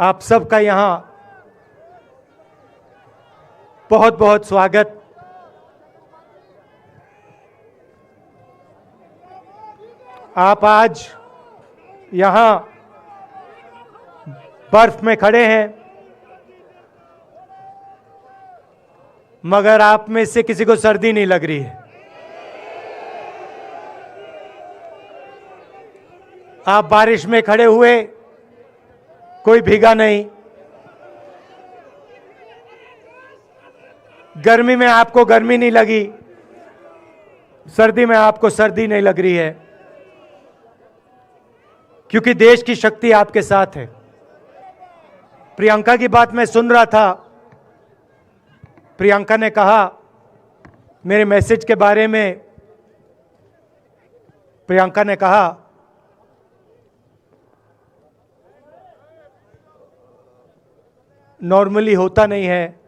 आप सबका यहाँ बहुत बहुत स्वागत। आप आज यहाँ बर्फ में खड़े हैं, मगर आप में से किसी को सर्दी नहीं लग रही है। आप बारिश में खड़े हुए, कोई भीगा नहीं। गर्मी में आपको गर्मी नहीं लगी, सर्दी में आपको सर्दी नहीं लग रही है, क्योंकि देश की शक्ति आपके साथ है। प्रियंका की बात मैं सुन रहा था। प्रियंका ने कहा मेरे मैसेज के बारे में, प्रियंका ने कहा नॉर्मली होता नहीं है,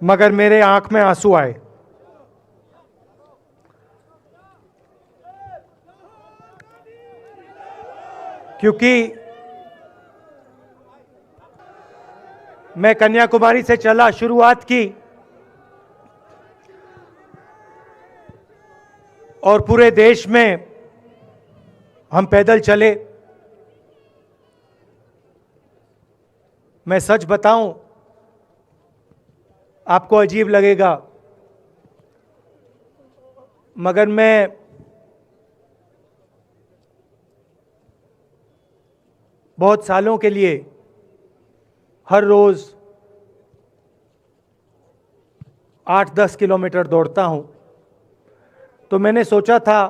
मगर मेरे आंख में आंसू आए। क्योंकि मैं कन्याकुमारी से चला, शुरुआत की और पूरे देश में हम पैदल चले। मैं सच बताऊं, आपको अजीब लगेगा, मगर मैं बहुत सालों के लिए हर रोज 8-10 किलोमीटर दौड़ता हूं। तो मैंने सोचा था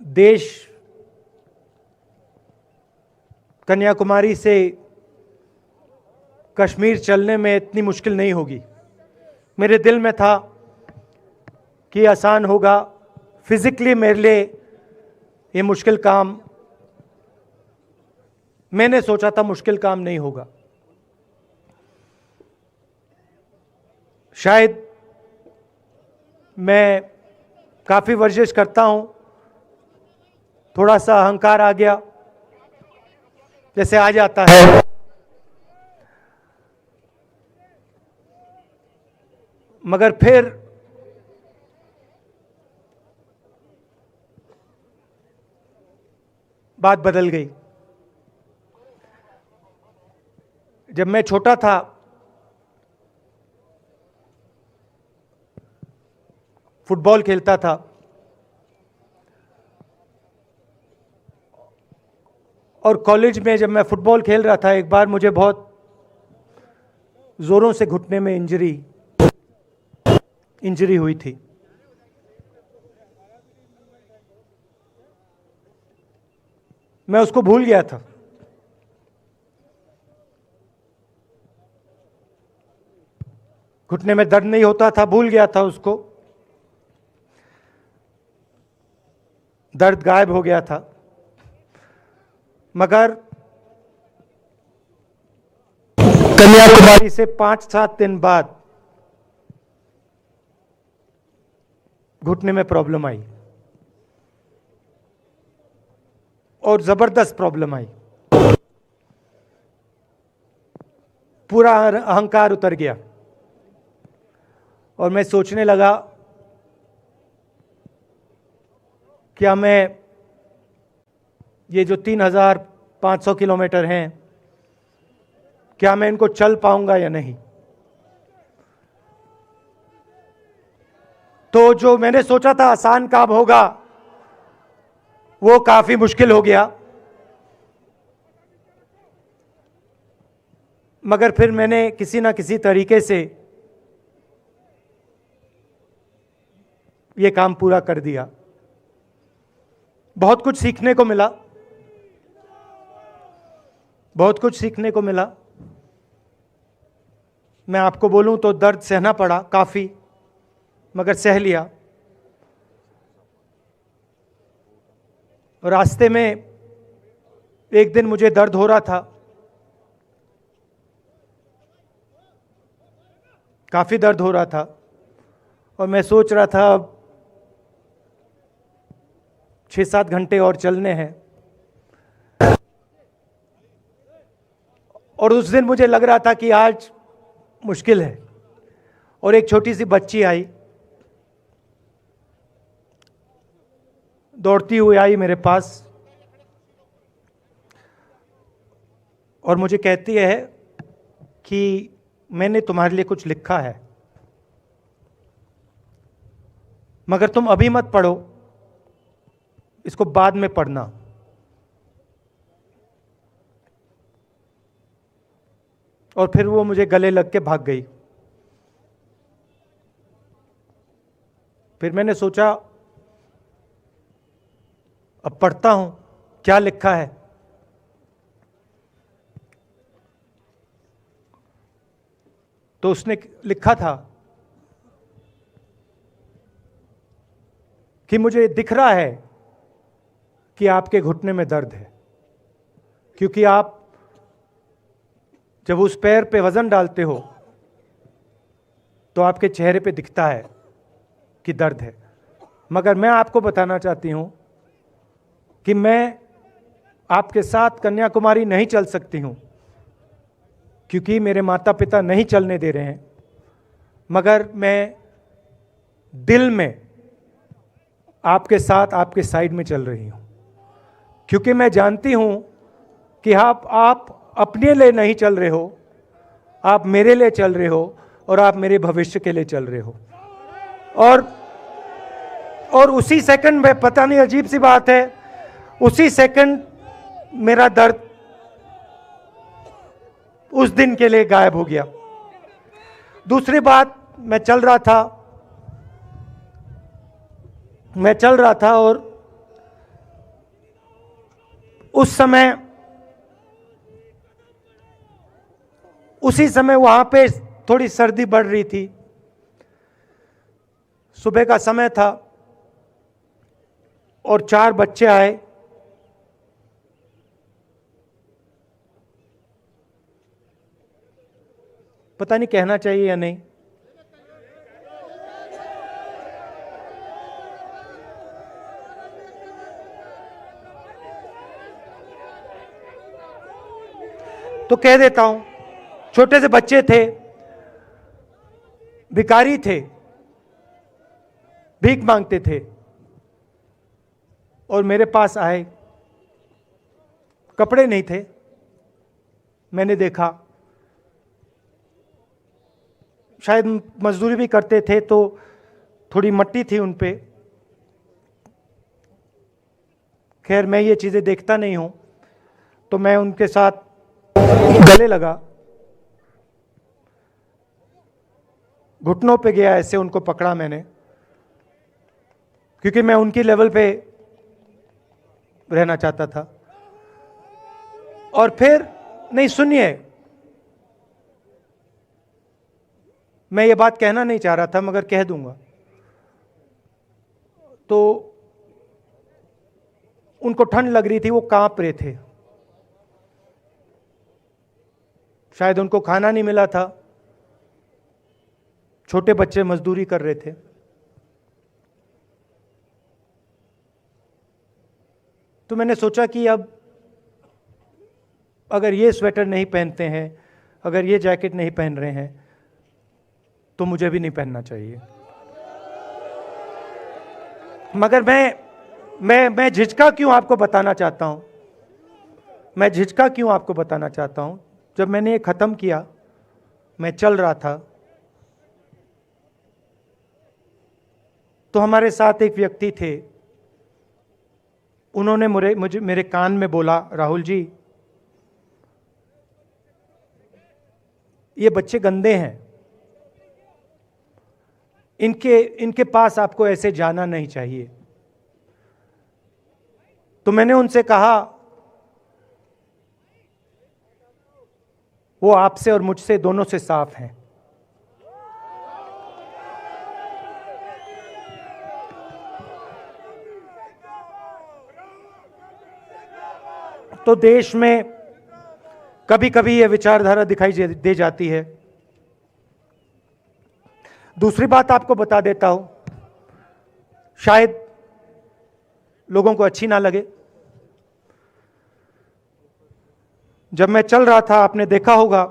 देश कन्याकुमारी से कश्मीर चलने में इतनी मुश्किल नहीं होगी। मेरे दिल में था कि आसान होगा। फिजिकली मेरे लिए ये मुश्किल काम, मैंने सोचा था मुश्किल काम नहीं होगा। शायद मैं काफी वर्जिश करता हूं, थोड़ा सा अहंकार आ गया, जैसे आ जाता है। मगर फिर बात बदल गई। जब मैं छोटा था, फुटबॉल खेलता था, और कॉलेज में जब मैं फुटबॉल खेल रहा था, एक बार मुझे बहुत जोरों से घुटने में इंजरी हुई थी। मैं उसको भूल गया था। घुटने में दर्द नहीं होता था, भूल गया था उसको। दर्द गायब हो गया था। मगर कन्याकुमारी से 5-7 दिन बाद घुटने में प्रॉब्लम आई, और जबरदस्त प्रॉब्लम आई। पूरा अहंकार उतर गया, और मैं सोचने लगा क्या मैं ये जो 3,500 किलोमीटर हैं, क्या मैं इनको चल पाऊंगा या नहीं। तो जो मैंने सोचा था आसान काम होगा, वो काफी मुश्किल हो गया। मगर फिर मैंने किसी ना किसी तरीके से ये काम पूरा कर दिया। बहुत कुछ सीखने को मिला, बहुत कुछ सीखने को मिला। मैं आपको बोलूं तो दर्द सहना पड़ा काफी, मगर सह लिया। रास्ते में एक दिन मुझे दर्द हो रहा था, काफी दर्द हो रहा था, और मैं सोच रहा था 6-7 घंटे और चलने हैं। और उस दिन मुझे लग रहा था कि आज मुश्किल है, और एक छोटी सी बच्ची आई, दौड़ती हुई आई मेरे पास और मुझे कहती है कि मैंने तुम्हारे लिए कुछ लिखा है, मगर तुम अभी मत पढ़ो, इसको बाद में पढ़ना। और फिर वो मुझे गले लग के भाग गई। फिर मैंने सोचा अब पढ़ता हूं क्या लिखा है। तो उसने लिखा था कि मुझे दिख रहा है कि आपके घुटने में दर्द है, क्योंकि आप जब उस पैर पे वजन डालते हो तो आपके चेहरे पे दिखता है कि दर्द है। मगर मैं आपको बताना चाहती हूं कि मैं आपके साथ कन्याकुमारी नहीं चल सकती हूं, क्योंकि मेरे माता पिता नहीं चलने दे रहे हैं, मगर मैं दिल में आपके साथ, आपके साइड में चल रही हूं, क्योंकि मैं जानती हूं कि आप अपने लिए नहीं चल रहे हो, आप मेरे लिए चल रहे हो और आप मेरे भविष्य के लिए चल रहे हो। और उसी सेकंड में, पता नहीं अजीब सी बात है, उसी सेकंड मेरा दर्द उस दिन के लिए गायब हो गया। दूसरी बात, मैं चल रहा था और उसी समय वहां पे थोड़ी सर्दी बढ़ रही थी। सुबह का समय था और 4 बच्चे आए। पता नहीं कहना चाहिए या नहीं। तो कह देता हूं, छोटे से बच्चे थे, भिखारी थे, भीख मांगते थे और मेरे पास आए। कपड़े नहीं थे, मैंने देखा, शायद मजदूरी भी करते थे तो थोड़ी मट्टी थी उन पे। खैर मैं ये चीजें देखता नहीं हूं, तो मैं उनके साथ गले लगा, घुटनों पे गया, ऐसे उनको पकड़ा मैंने, क्योंकि मैं उनकी लेवल पे रहना चाहता था। और फिर, नहीं सुनिए, मैं ये बात कहना नहीं चाह रहा था मगर कह दूंगा। तो उनको ठंड लग रही थी, वो कांप रहे थे, शायद उनको खाना नहीं मिला था, छोटे बच्चे मजदूरी कर रहे थे। तो मैंने सोचा कि अब अगर ये स्वेटर नहीं पहनते हैं, अगर ये जैकेट नहीं पहन रहे हैं, तो मुझे भी नहीं पहनना चाहिए। मगर मैं झिझका क्यों आपको बताना चाहता हूं, मैं झिझका क्यों आपको बताना चाहता हूं। जब मैंने ये खत्म किया, मैं चल रहा था, तो हमारे साथ एक व्यक्ति थे, उन्होंने मेरे कान में बोला, राहुल जी, ये बच्चे गंदे हैं, इनके पास आपको ऐसे जाना नहीं चाहिए। तो मैंने उनसे कहा, वो आपसे और मुझसे दोनों से साफ हैं। तो देश में कभी कभी यह विचारधारा दिखाई दे जाती है। दूसरी बात आपको बता देता हूं, शायद लोगों को अच्छी ना लगे। जब मैं चल रहा था, आपने देखा होगा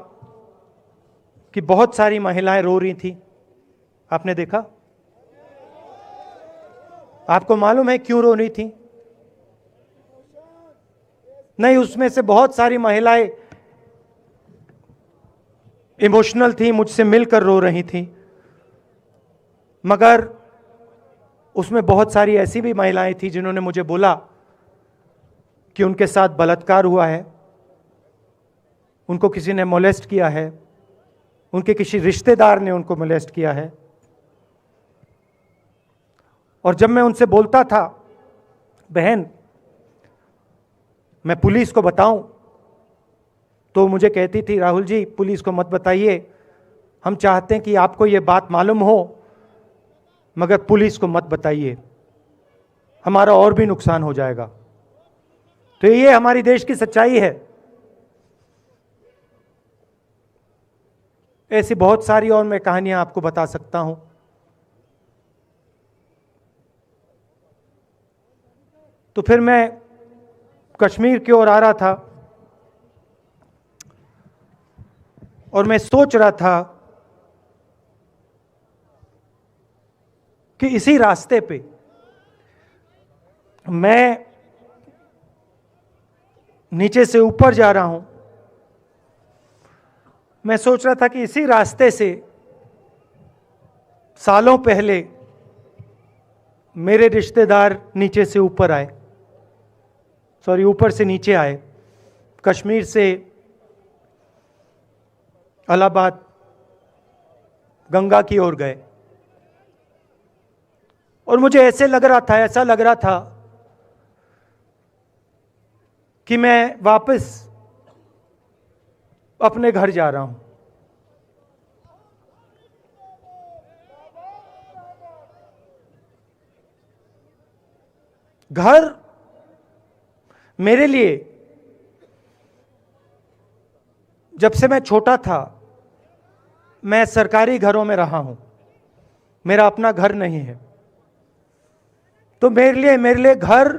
कि बहुत सारी महिलाएं रो रही थी। आपने देखा? आपको मालूम है क्यों रो रही थी? नहीं, उसमें से बहुत सारी महिलाएं इमोशनल थी, मुझसे मिलकर रो रही थी, मगर उसमें बहुत सारी ऐसी भी महिलाएं थी जिन्होंने मुझे बोला कि उनके साथ बलात्कार हुआ है, उनको किसी ने मोलेस्ट किया है, उनके किसी रिश्तेदार ने उनको मोलेस्ट किया है। और जब मैं उनसे बोलता था, बहन मैं पुलिस को बताऊं, तो मुझे कहती थी, राहुल जी पुलिस को मत बताइए, हम चाहते हैं कि आपको ये बात मालूम हो, मगर पुलिस को मत बताइए, हमारा और भी नुकसान हो जाएगा। तो ये हमारी देश की सच्चाई है। ऐसी बहुत सारी और मैं कहानियां आपको बता सकता हूं। तो फिर मैं कश्मीर की ओर आ रहा था और मैं सोच रहा था कि इसी रास्ते पे मैं नीचे से ऊपर जा रहा हूं। मैं सोच रहा था कि इसी रास्ते से सालों पहले मेरे रिश्तेदार नीचे से ऊपर आए, सॉरी ऊपर से नीचे आए, कश्मीर से इलाहाबाद गंगा की ओर गए। और मुझे ऐसा लग रहा था कि मैं वापस अपने घर जा रहा हूं। घर मेरे लिए, जब से मैं छोटा था, मैं सरकारी घरों में रहा हूं, मेरा अपना घर नहीं है। तो मेरे लिए घर,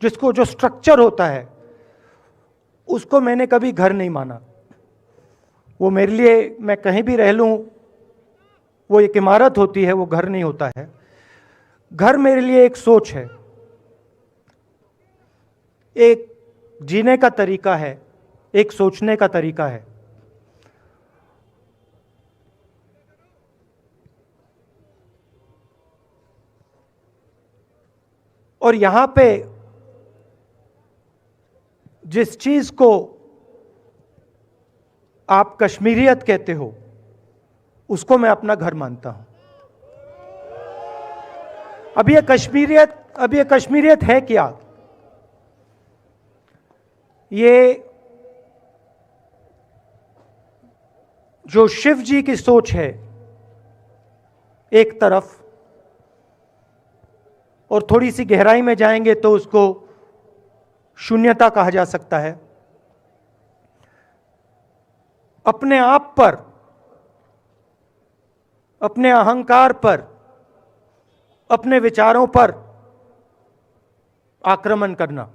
जिसको जो स्ट्रक्चर होता है, उसको मैंने कभी घर नहीं माना। वो मेरे लिए, मैं कहीं भी रह लूं, वो एक इमारत होती है, वो घर नहीं होता है। घर मेरे लिए एक सोच है, एक जीने का तरीका है, एक सोचने का तरीका है। और यहां पे जिस चीज को आप कश्मीरियत कहते हो, उसको मैं अपना घर मानता हूं। अब ये कश्मीरियत है क्या? ये जो शिव जी की सोच है एक तरफ, और थोड़ी सी गहराई में जाएंगे तो उसको शून्यता कहा जा सकता है। अपने आप पर, अपने अहंकार पर, अपने विचारों पर आक्रमण करना।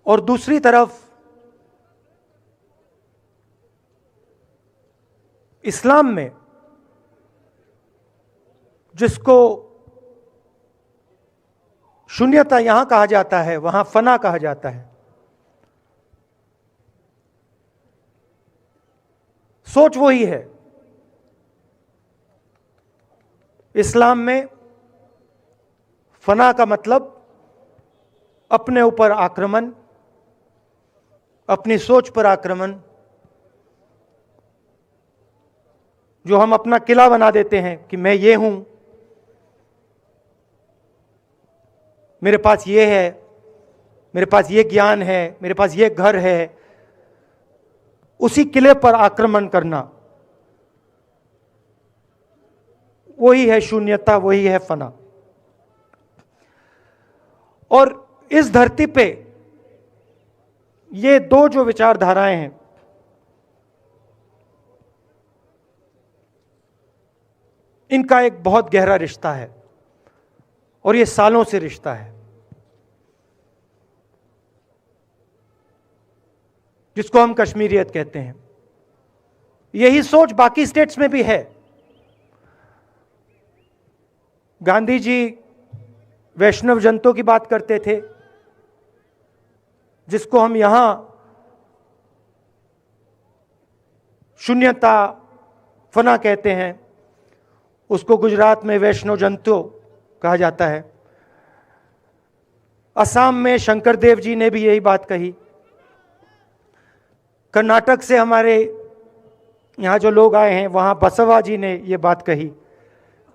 और दूसरी तरफ इस्लाम में, जिसको शून्यता यहां कहा जाता है, वहां फना कहा जाता है। सोच वही है। इस्लाम में फना का मतलब अपने ऊपर आक्रमण, अपनी सोच पर आक्रमण, जो हम अपना किला बना देते हैं कि मैं ये हूं, मेरे पास ये है, मेरे पास ये ज्ञान है, मेरे पास ये घर है, उसी किले पर आक्रमण करना, वही है शून्यता, वही है फना। और इस धरती पे ये दो जो विचारधाराएं हैं, इनका एक बहुत गहरा रिश्ता है। और ये सालों से रिश्ता है, जिसको हम कश्मीरियत कहते हैं। यही सोच बाकी स्टेट्स में भी है। गांधी जी वैष्णव जनतों की बात करते थे, जिसको हम यहां शून्यता फना कहते हैं, उसको गुजरात में वैष्णव जनतो कहा जाता है। असम में शंकर देव जी ने भी यही बात कही। कर्नाटक से हमारे यहाँ जो लोग आए हैं, वहाँ बसवा जी ने ये बात कही।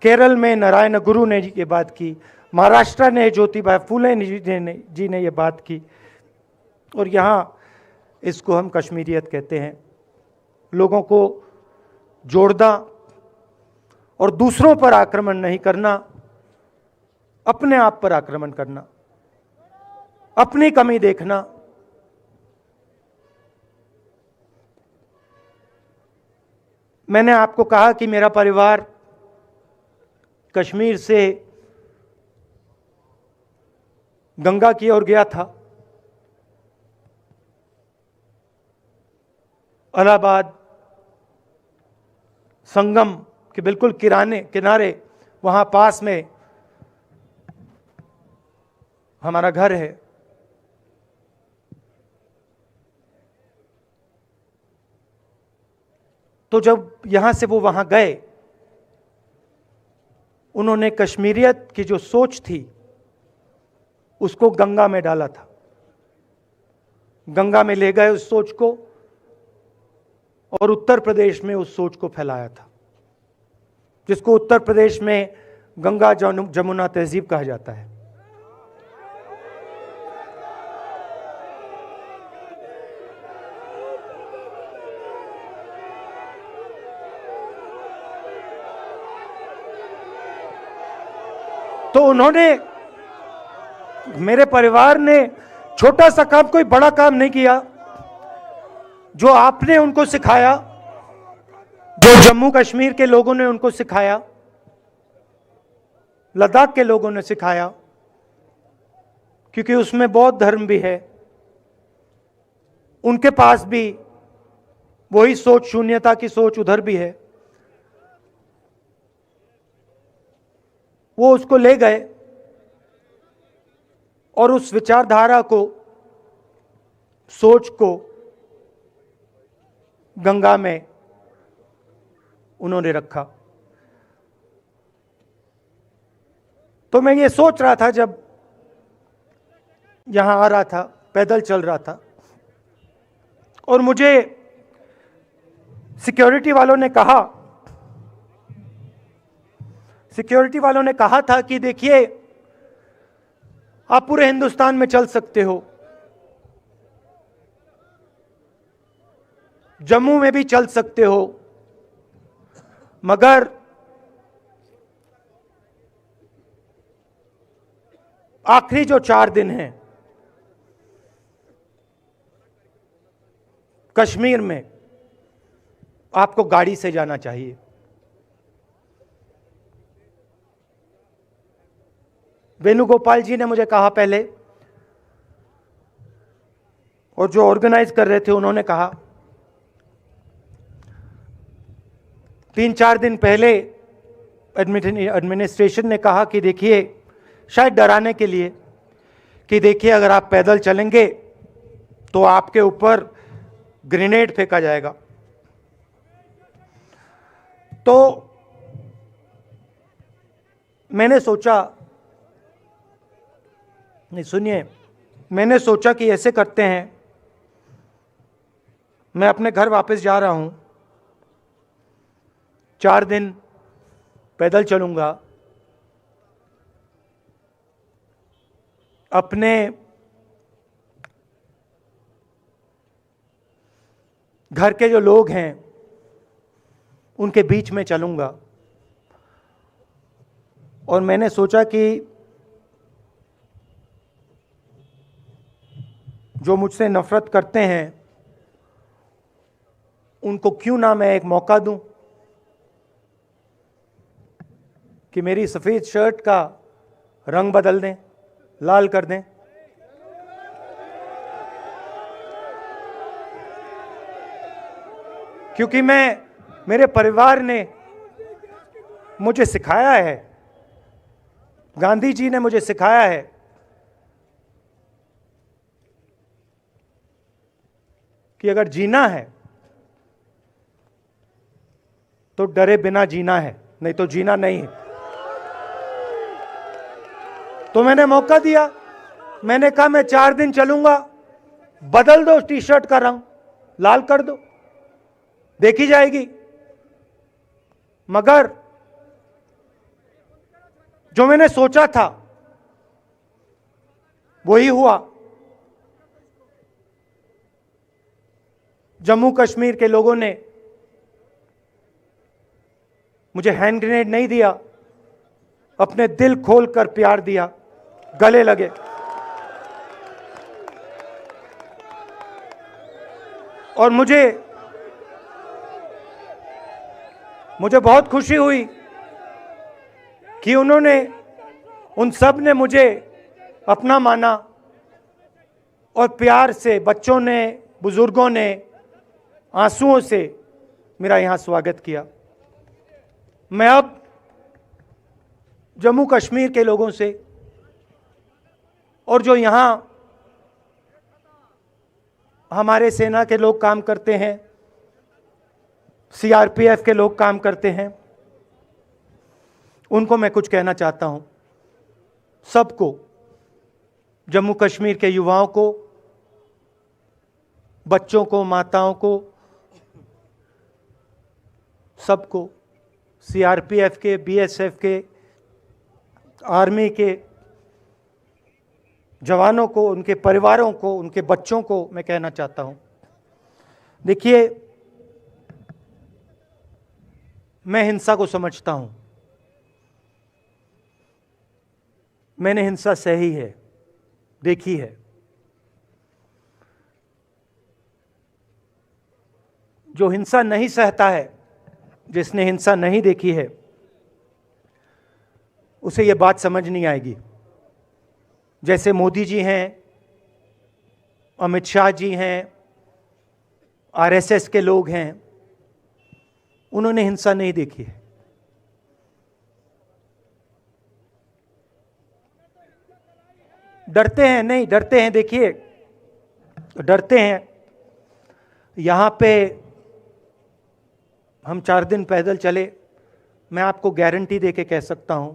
केरल में नारायण गुरु ने ये बात की। महाराष्ट्र ने ज्योतिबा फुले जी ने ये बात की। और यहाँ इसको हम कश्मीरियत कहते हैं। लोगों को जोड़ना और दूसरों पर आक्रमण नहीं करना, अपने आप पर आक्रमण करना, अपनी कमी देखना। मैंने आपको कहा कि मेरा परिवार कश्मीर से गंगा की ओर गया था। इलाहाबाद संगम के बिल्कुल किनारे वहां पास में हमारा घर है। तो जब यहां से वो वहां गए, उन्होंने कश्मीरियत की जो सोच थी उसको गंगा में डाला था। गंगा में ले गए उस सोच को और उत्तर प्रदेश में उस सोच को फैलाया था, जिसको उत्तर प्रदेश में गंगा जमुना तहजीब कहा जाता है। तो उन्होंने, मेरे परिवार ने छोटा सा काम, कोई बड़ा काम नहीं किया। जो आपने उनको सिखाया, जो जम्मू कश्मीर के लोगों ने उनको सिखाया, लद्दाख के लोगों ने सिखाया, क्योंकि उसमें बौद्ध धर्म भी है, उनके पास भी वही सोच, शून्यता की सोच उधर भी है। वो उसको ले गए और उस विचारधारा को, सोच को गंगा में उन्होंने रखा। तो मैं ये सोच रहा था, जब यहां आ रहा था, पैदल चल रहा था, और मुझे सिक्योरिटी वालों ने कहा था कि देखिए, आप पूरे हिंदुस्तान में चल सकते हो, जम्मू में भी चल सकते हो, मगर आखिरी जो 4 दिन हैं कश्मीर में, आपको गाड़ी से जाना चाहिए। वेणुगोपाल जी ने मुझे कहा पहले, और जो ऑर्गेनाइज कर रहे थे उन्होंने कहा। 3-4 दिन पहले एडमिनिस्ट्रेशन ने कहा कि देखिए, शायद डराने के लिए, कि देखिए अगर आप पैदल चलेंगे तो आपके ऊपर ग्रेनेड फेंका जाएगा। तो मैंने सोचा, नहीं सुनिए, मैंने सोचा कि ऐसे करते हैं, मैं अपने घर वापस जा रहा हूं, 4 दिन पैदल चलूंगा, अपने घर के जो लोग हैं उनके बीच में चलूंगा। और मैंने सोचा कि जो मुझसे नफरत करते हैं उनको क्यों ना मैं एक मौका दूं कि मेरी सफ़ेद शर्ट का रंग बदल दें, लाल कर दें। क्योंकि मेरे परिवार ने मुझे सिखाया है, गांधी जी ने मुझे सिखाया है कि अगर जीना है तो डरे बिना जीना है, नहीं तो जीना नहीं है। तो मैंने मौका दिया, मैंने कहा मैं 4 दिन चलूंगा, बदल दो टी शर्ट का रंग, लाल कर दो, देखी जाएगी। मगर जो मैंने सोचा था वही हुआ। जम्मू कश्मीर के लोगों ने मुझे हैंड ग्रेनेड नहीं दिया, अपने दिल खोलकर प्यार दिया, गले लगे। और मुझे बहुत खुशी हुई कि उन सब ने मुझे अपना माना और प्यार से, बच्चों ने, बुजुर्गों ने आंसुओं से मेरा यहां स्वागत किया। मैं अब जम्मू कश्मीर के लोगों से और जो यहां हमारे सेना के लोग काम करते हैं, सीआरपीएफ के लोग काम करते हैं, उनको मैं कुछ कहना चाहता हूं। सबको, जम्मू कश्मीर के युवाओं को, बच्चों को, माताओं को, सबको, सीआरपीएफ के, बीएसएफ के, आर्मी के जवानों को, उनके परिवारों को, उनके बच्चों को मैं कहना चाहता हूं, देखिए, मैं हिंसा को समझता हूं, मैंने हिंसा सही है, देखी है। जो हिंसा नहीं सहता है, जिसने हिंसा नहीं देखी है, उसे यह बात समझ नहीं आएगी। जैसे मोदी जी हैं, अमित शाह जी हैं, आरएसएस के लोग हैं, उन्होंने हिंसा नहीं देखी है। डरते हैं, नहीं डरते हैं, देखिए डरते हैं। यहां पे हम 4 दिन पैदल चले, मैं आपको गारंटी देके कह सकता हूं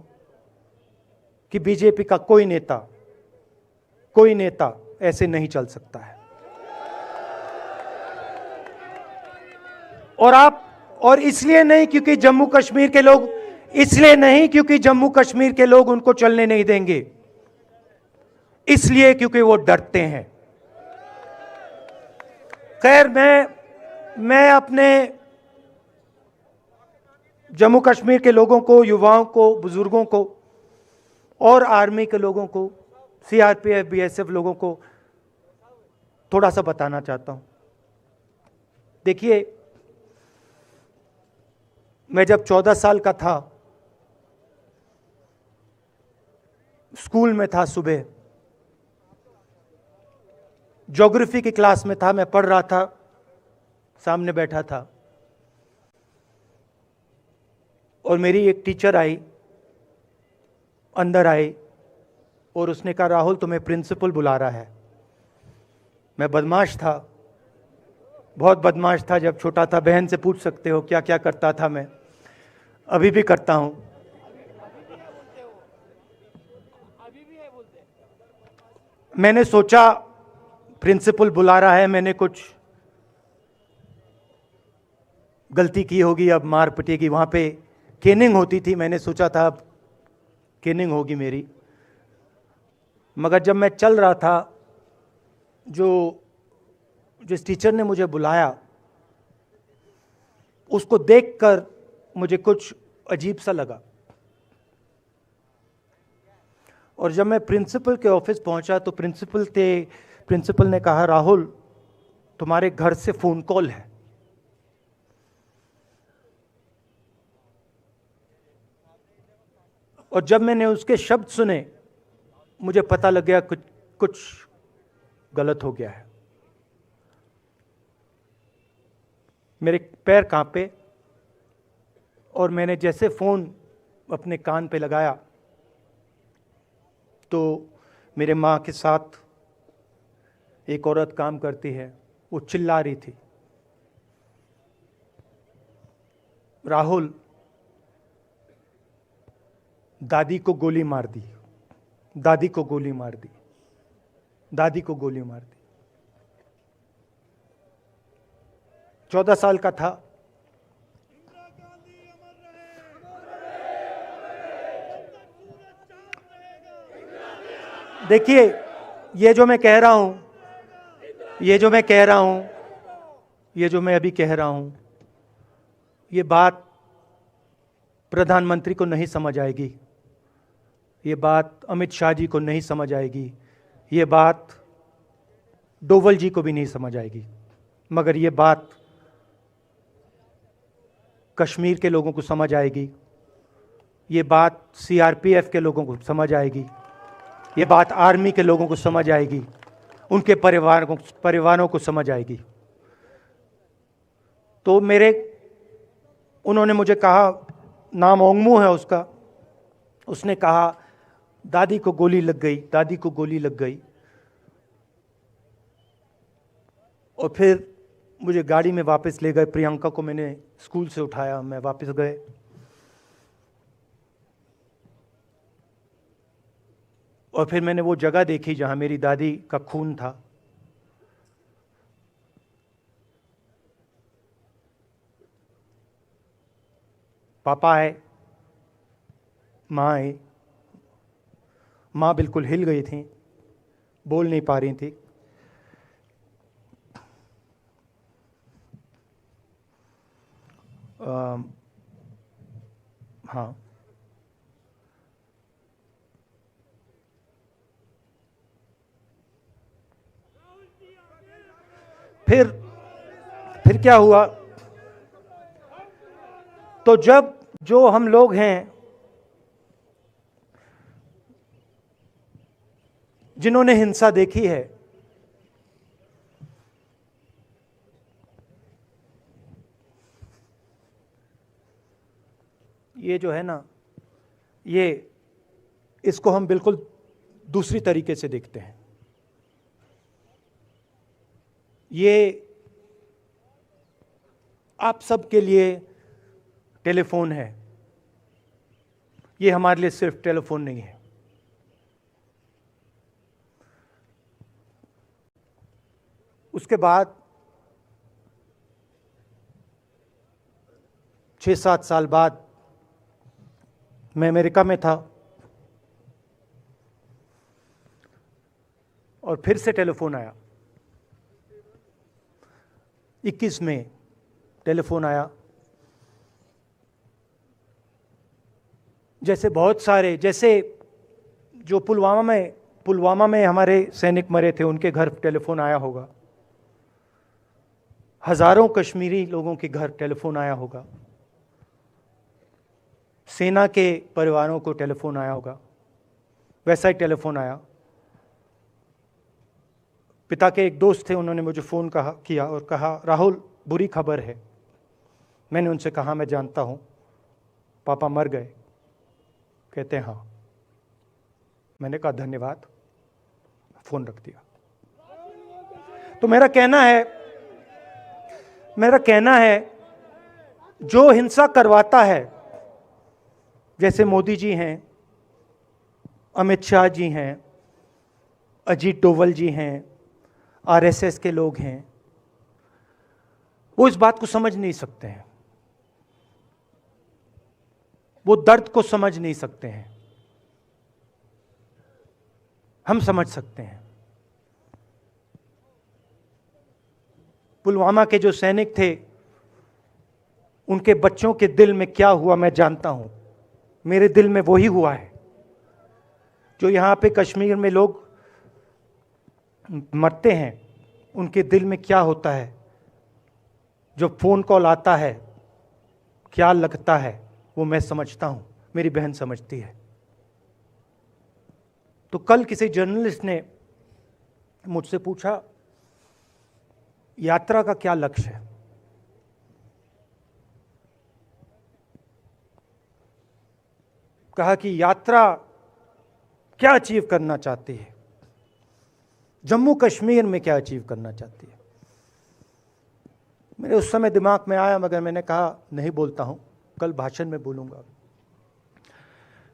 कि बीजेपी का कोई नेता ऐसे नहीं चल सकता है। और इसलिए नहीं क्योंकि जम्मू कश्मीर के लोग, इसलिए नहीं क्योंकि जम्मू कश्मीर के लोग उनको चलने नहीं देंगे, इसलिए क्योंकि वो डरते हैं। खैर, मैं अपने जम्मू कश्मीर के लोगों को, युवाओं को, बुजुर्गों को और आर्मी के लोगों को, सीआरपीएफ, बीएसएफ लोगों को थोड़ा सा बताना चाहता हूं। देखिए, मैं जब 14 साल का था, स्कूल में था, सुबह ज्योग्राफी की क्लास में था, मैं पढ़ रहा था, सामने बैठा था और मेरी एक टीचर आई, अंदर आई और उसने कहा, राहुल तुम्हें प्रिंसिपल बुला रहा है। मैं बदमाश था, बहुत बदमाश था जब छोटा था, बहन से पूछ सकते हो क्या क्या करता था मैं, अभी भी करता हूं। मैंने सोचा प्रिंसिपल बुला रहा है, मैंने कुछ गलती की होगी, अब मार पिटेगी। वहां पे केनिंग होती थी, मैंने सोचा था अब केनिंग होगी मेरी। मगर जब मैं चल रहा था, जिस टीचर ने मुझे बुलाया, उसको देखकर मुझे कुछ अजीब सा लगा। और जब मैं प्रिंसिपल के ऑफिस पहुंचा तो प्रिंसिपल ने कहा, राहुल तुम्हारे घर से फोन कॉल है। और जब मैंने उसके शब्द सुने मुझे पता लग गया कुछ कुछ गलत हो गया है। मेरे पैर कांपे और मैंने जैसे फ़ोन अपने कान पे लगाया तो मेरे माँ के साथ एक औरत काम करती है, वो चिल्ला रही थी, राहुल, दादी को गोली मार दी, दादी को गोली मार दी, दादी को गोली मार दी। 14 साल का था। देखिए, ये जो मैं कह रहा हूं, ये जो मैं कह रहा हूं, ये जो मैं अभी कह रहा हूं, ये बात प्रधानमंत्री को नहीं समझ आएगी, ये बात अमित शाह जी को नहीं समझ आएगी, ये बात डोवल जी को भी नहीं समझ आएगी, मगर ये बात कश्मीर के लोगों को समझ आएगी, ये बात सीआरपीएफ के लोगों को समझ आएगी, ये बात आर्मी के लोगों को समझ आएगी, उनके परिवारों को समझ आएगी। तो उन्होंने मुझे कहा, नाम ओंगमू है उसका, उसने कहा दादी को गोली लग गई, दादी को गोली लग गई। और फिर मुझे गाड़ी में वापस ले गए, प्रियंका को मैंने स्कूल से उठाया, मैं वापस गए। और फिर मैंने वो जगह देखी जहां मेरी दादी का खून था। पापा आए, माँ आई, माँ बिल्कुल हिल गई थी, बोल नहीं पा रही थी। हाँ, फिर क्या हुआ, तो जब जो हम लोग हैं जिन्होंने हिंसा देखी है, ये जो है ना, ये इसको हम बिल्कुल दूसरी तरीके से देखते हैं। ये आप सबके लिए टेलीफोन है, ये हमारे लिए सिर्फ टेलीफोन नहीं है। उसके बाद 6-7 साल बाद मैं अमेरिका में था और फिर से टेलीफोन आया। 21 में टेलीफोन आया। जैसे बहुत सारे, जैसे जो पुलवामा में हमारे सैनिक मरे थे, उनके घर टेलीफोन आया होगा, हजारों कश्मीरी लोगों के घर टेलीफोन आया होगा, सेना के परिवारों को टेलीफोन आया होगा, वैसा ही टेलीफोन आया। पिता के एक दोस्त थे, उन्होंने मुझे फ़ोन किया और कहा, राहुल, बुरी खबर है। मैंने उनसे कहा, मैं जानता हूँ, पापा मर गए। कहते हैं हाँ। मैंने कहा धन्यवाद, फ़ोन रख दिया। तो मेरा कहना है जो हिंसा करवाता है, जैसे मोदी जी हैं, अमित शाह जी हैं, अजीत डोवल जी हैं, आरएसएस के लोग हैं, वो इस बात को समझ नहीं सकते हैं, वो दर्द को समझ नहीं सकते हैं। हम समझ सकते हैं। पुलवामा के जो सैनिक थे, उनके बच्चों के दिल में क्या हुआ मैं जानता हूं। मेरे दिल में वही हुआ है जो यहां पे कश्मीर में लोग मरते हैं, उनके दिल में क्या होता है। जो फोन कॉल आता है, क्या लगता है, वो मैं समझता हूं, मेरी बहन समझती है। तो कल किसी जर्नलिस्ट ने मुझसे पूछा, यात्रा का क्या लक्ष्य है? कहा कि यात्रा क्या अचीव करना चाहती है, जम्मू कश्मीर में क्या अचीव करना चाहती है। मेरे उस समय दिमाग में आया, मगर मैंने कहा नहीं बोलता हूं, कल भाषण में बोलूंगा।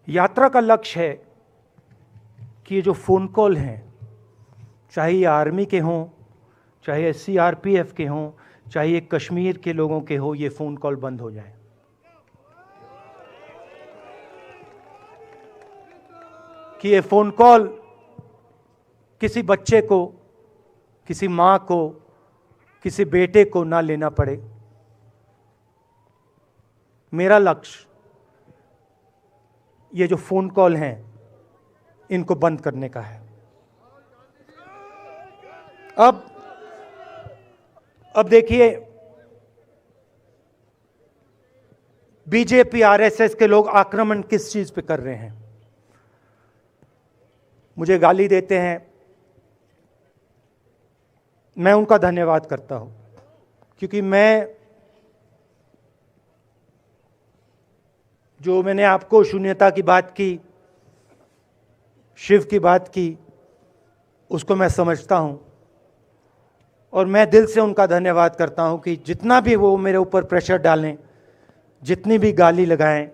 यात्रा का लक्ष्य है कि ये जो फोन कॉल हैं, चाहे ये आर्मी के हों, चाहे CRPF के हों, चाहे ये कश्मीर के लोगों के हो, ये फोन कॉल बंद हो जाए। कि ये फोन कॉल किसी बच्चे को, किसी मां को, किसी बेटे को ना लेना पड़े। मेरा लक्ष्य ये जो फोन कॉल हैं इनको बंद करने का है। अब देखिए, बीजेपी RSS के लोग आक्रमण किस चीज पे कर रहे हैं। मुझे गाली देते हैं, मैं उनका धन्यवाद करता हूं, क्योंकि मैंने आपको शून्यता की बात की, शिव की बात की, उसको मैं समझता हूं और मैं दिल से उनका धन्यवाद करता हूं कि जितना भी वो मेरे ऊपर प्रेशर डालें, जितनी भी गाली लगाएं,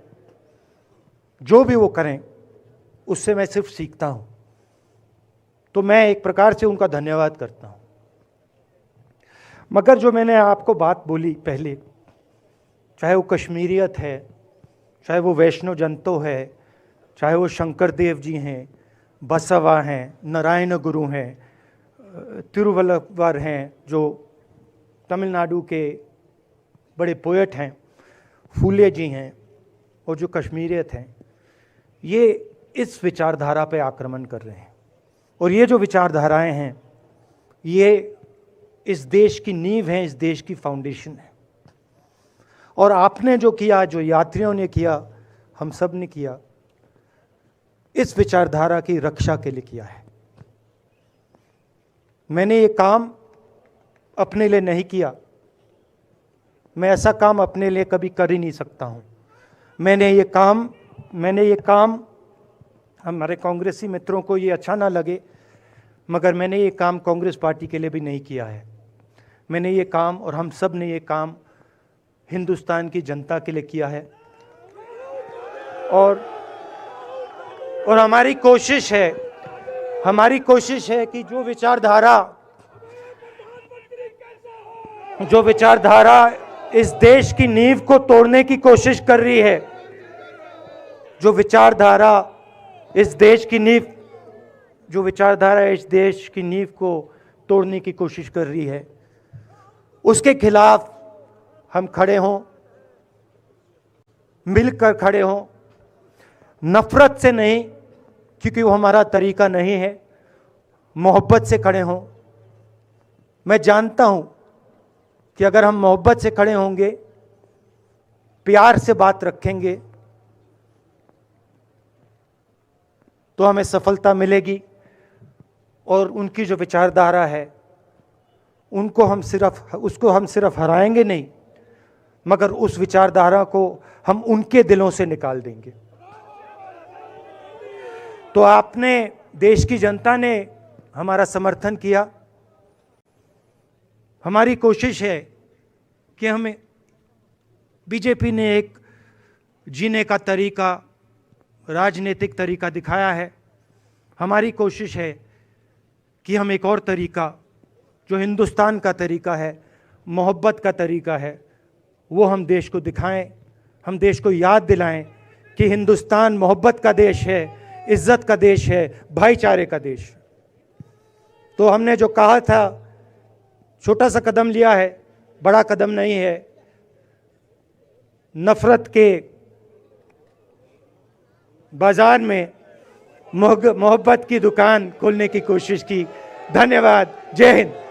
जो भी वो करें, उससे मैं सिर्फ सीखता हूं। तो मैं एक प्रकार से उनका धन्यवाद करता हूं। मगर जो मैंने आपको बात बोली पहले, चाहे वो कश्मीरियत है, चाहे वो वैष्णव जंतो है, चाहे वो शंकर देव जी हैं, बसवा हैं, नारायण गुरु हैं, तिरुवल्लुवर हैं जो तमिलनाडु के बड़े पोएट हैं, फूले जी हैं, और जो कश्मीरियत हैं, ये इस विचारधारा पे आक्रमण कर रहे हैं। और ये जो विचारधाराएं हैं, ये इस देश की नींव है, इस देश की फाउंडेशन है। और आपने जो किया, जो यात्रियों ने किया, हम सब ने किया, इस विचारधारा की रक्षा के लिए किया है। मैंने ये काम अपने लिए नहीं किया, मैं ऐसा काम अपने लिए कभी कर ही नहीं सकता हूं। मैंने ये काम हमारे कांग्रेसी मित्रों को ये अच्छा ना लगे, मगर मैंने ये काम कांग्रेस पार्टी के लिए भी नहीं किया है। मैंने ये काम, और हम सब ने ये काम हिंदुस्तान की जनता के लिए किया है। और हमारी कोशिश है कि जो विचारधारा इस देश की नींव को तोड़ने की कोशिश कर रही है, जो विचारधारा इस देश की नींव को तोड़ने की कोशिश कर रही है, उसके खिलाफ हम खड़े हों, मिलकर खड़े हों, नफरत से नहीं, क्योंकि वो हमारा तरीका नहीं है, मोहब्बत से खड़े हों। मैं जानता हूं कि अगर हम मोहब्बत से खड़े होंगे, प्यार से बात रखेंगे, तो हमें सफलता मिलेगी। और उनकी जो विचारधारा है, उसको हम सिर्फ हराएंगे नहीं, मगर उस विचारधारा को हम उनके दिलों से निकाल देंगे। तो देश की जनता ने हमारा समर्थन किया। हमारी कोशिश है कि हमें बीजेपी ने एक जीने का तरीका, राजनीतिक तरीका दिखाया है। हमारी कोशिश है कि हम एक और तरीका, जो हिंदुस्तान का तरीका है, मोहब्बत का तरीका है, वो हम देश को दिखाएं, हम देश को याद दिलाएं कि हिंदुस्तान मोहब्बत का देश है, इज्जत का देश है, भाईचारे का देश। तो हमने जो कहा था, छोटा सा कदम लिया है, बड़ा कदम नहीं है। नफरत के बाजार में मोहब्बत की दुकान खोलने की कोशिश की। धन्यवाद। जय हिंद।